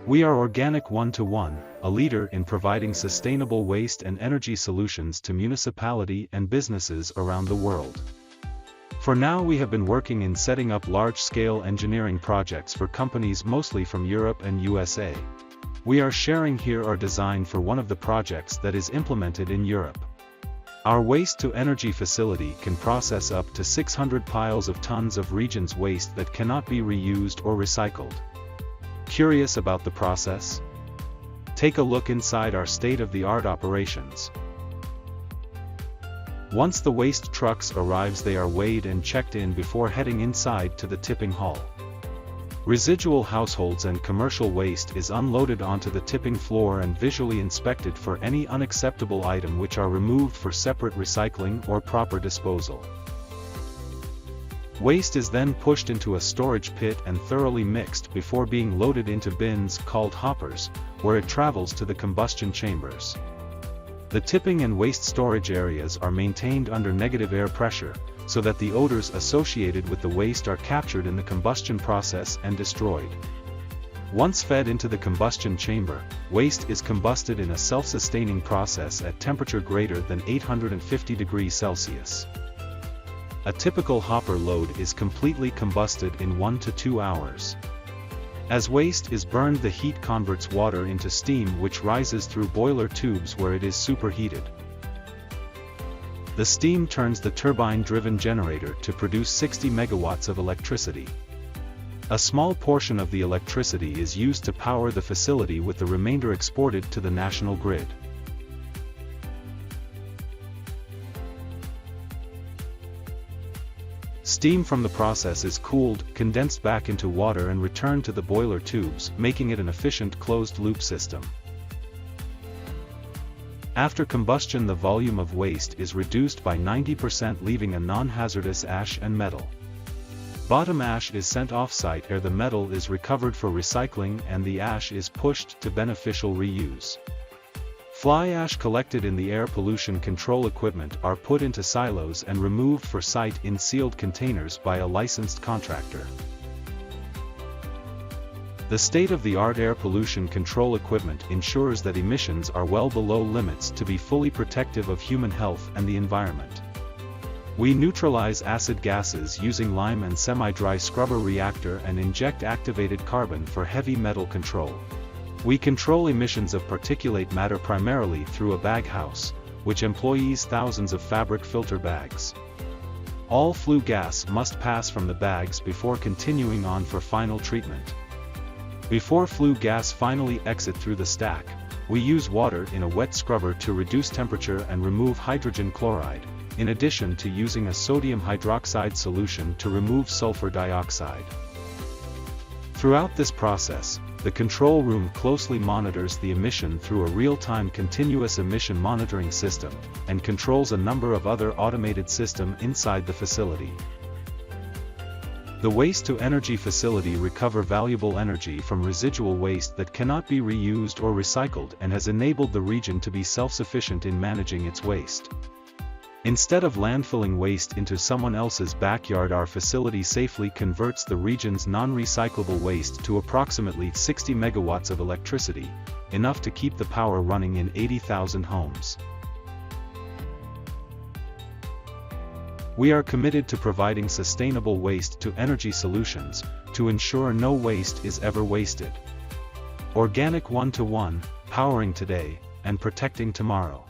We are Organic121, a leader in providing sustainable waste and energy solutions to municipality and businesses around the world. For now, we have been working in setting up large-scale engineering projects for companies mostly from Europe and USA. We are sharing here our design for one of the projects that is implemented in Europe. Our waste-to-energy facility can process up to 600 piles of tons of regions waste that cannot be reused or recycled. Curious about the process? Take a look inside our state-of-the-art operations. Once the waste trucks arrives, they are weighed and checked in before heading inside to the tipping hall. Residual households and commercial waste is unloaded onto the tipping floor and visually inspected for any unacceptable item, which are removed for separate recycling or proper disposal. Waste is then pushed into a storage pit and thoroughly mixed before being loaded into bins called hoppers, where it travels to the combustion chambers. The tipping and waste storage areas are maintained under negative air pressure, so that the odors associated with the waste are captured in the combustion process and destroyed. Once fed into the combustion chamber, waste is combusted in a self-sustaining process at temperature greater than 850 degrees Celsius. A typical hopper load is completely combusted in 1 to 2 hours. As waste is burned, the heat converts water into steam, which rises through boiler tubes where it is superheated. The steam turns the turbine-driven generator to produce 60 megawatts of electricity. A small portion of the electricity is used to power the facility, with the remainder exported to the national grid. Steam from the process is cooled, condensed back into water and returned to the boiler tubes, making it an efficient closed-loop system. After combustion, the volume of waste is reduced by 90%, leaving a non-hazardous ash and metal. Bottom ash is sent off-site where the metal is recovered for recycling and the ash is pushed to beneficial reuse. Fly ash collected in the air pollution control equipment are put into silos and removed for site in sealed containers by a licensed contractor. The state-of-the-art air pollution control equipment ensures that emissions are well below limits to be fully protective of human health and the environment. We neutralize acid gases using lime and semi-dry scrubber reactor and inject activated carbon for heavy metal control. We control emissions of particulate matter primarily through a bag house, which employs thousands of fabric filter bags. All flue gas must pass from the bags before continuing on for final treatment. Before flue gas finally exit through the stack, we use water in a wet scrubber to reduce temperature and remove hydrogen chloride, in addition to using a sodium hydroxide solution to remove sulfur dioxide. Throughout this process, the control room closely monitors the emission through a real-time continuous emission monitoring system, and controls a number of other automated systems inside the facility. The waste-to-energy facility recovers valuable energy from residual waste that cannot be reused or recycled, and has enabled the region to be self-sufficient in managing its waste. Instead of landfilling waste into someone else's backyard, our facility safely converts the region's non-recyclable waste to approximately 60 megawatts of electricity, enough to keep the power running in 80,000 homes. We are committed to providing sustainable waste-to-energy solutions, to ensure no waste is ever wasted. Organic121, powering today, and protecting tomorrow.